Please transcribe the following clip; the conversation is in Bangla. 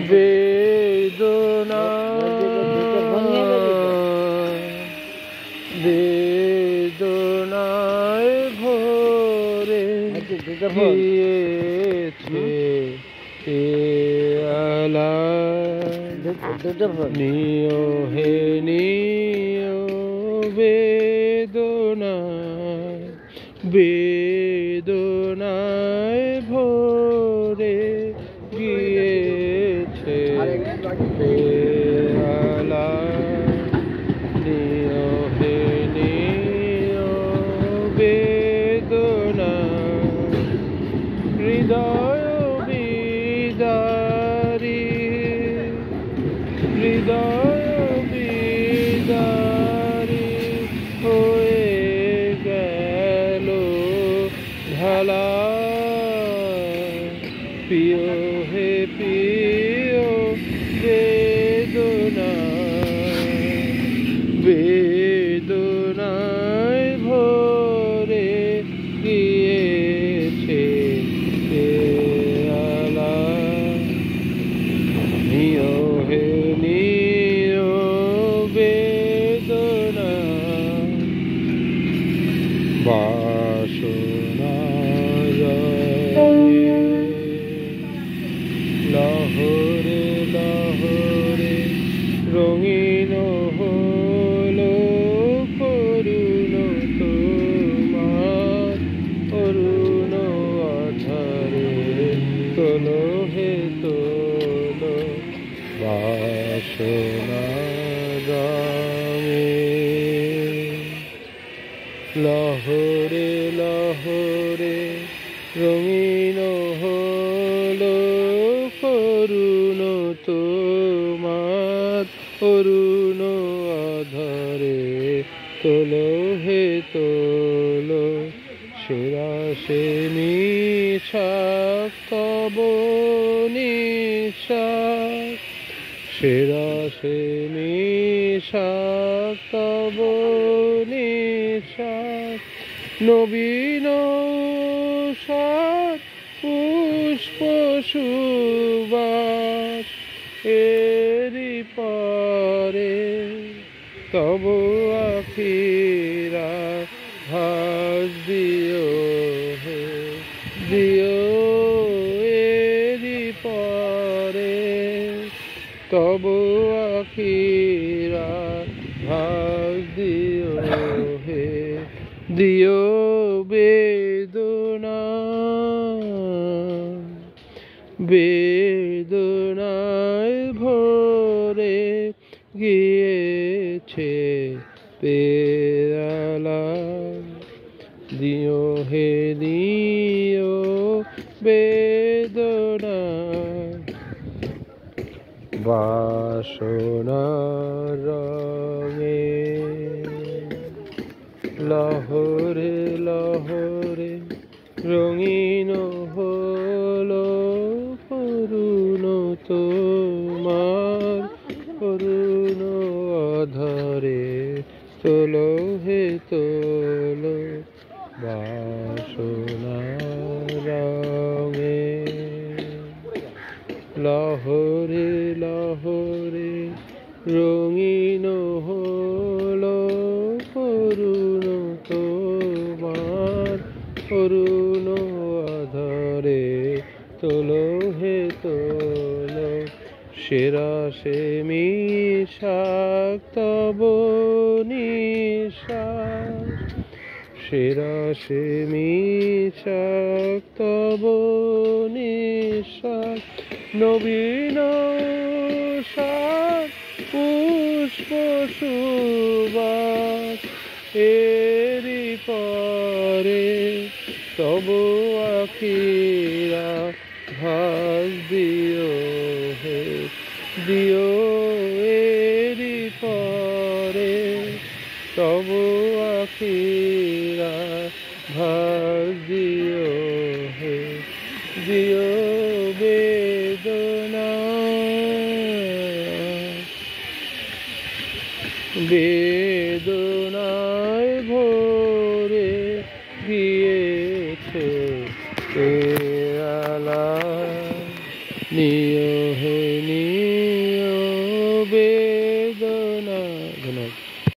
বেদনা বেদনায় ভরে গিয়েছে পেয়ালা নিও হে নিও বেদনায় বেদনায় ভরে গিয়েছে পেয়ালা নিও হে নিও বেদনা হৃদয় বিদারি হৃদয় বিদারি হয়ে গেল ঢালা প্রিয় হে প্রিয় বেদনা বেদনায় ভরে গিয়েছে পেয়ালা নিও হে নিও বেদনা বাসনা লহরে লহরে রঙিন হলো করুণ তোমার অরুণ আধারে তোলো হে তোলো বাসনা রঙে লহরে লহরে রঙিন হলো করুণ তোমার অরুণ আধারে তোলো হে তোলো সেরা সে নিশাক তব নিশাক সেরা সে নিশাক তব নিশাক নবীন সাত পুষ্প সুবাস এরি পরে তব আখিরা ভাস দিও হে দিও এরি পরে তব আখিরা ভাস দিও হে দিও বেদনা বেদনায় ভরে গিয়েছে পেয়ালা দিও হে দিও বেদনা বাসনা রঙে লহরে লহরে রঙিন হলো করুণ তোমার করুণ আধারে তোলো হে তোলো বাসনা রঙে লহরে লহরে রঙিন হলো করুণ তোমার করুণ আধারে তোলো হে তোলো সেরা সে মিশাক তব নিশাক সেরা সে মিশাক তব নিশাক নবীন সাত পুষ্প সুবাস এরি পরে তব আখিরা ভাস দিও হে দিও এরি পরে তব আখিরা ভাস দিও হে দিও বেদনা বেদনায় ভরে গিয়েছে পেয়ালা নিয় হে নিয় বেদনা। ধন্যবাদ।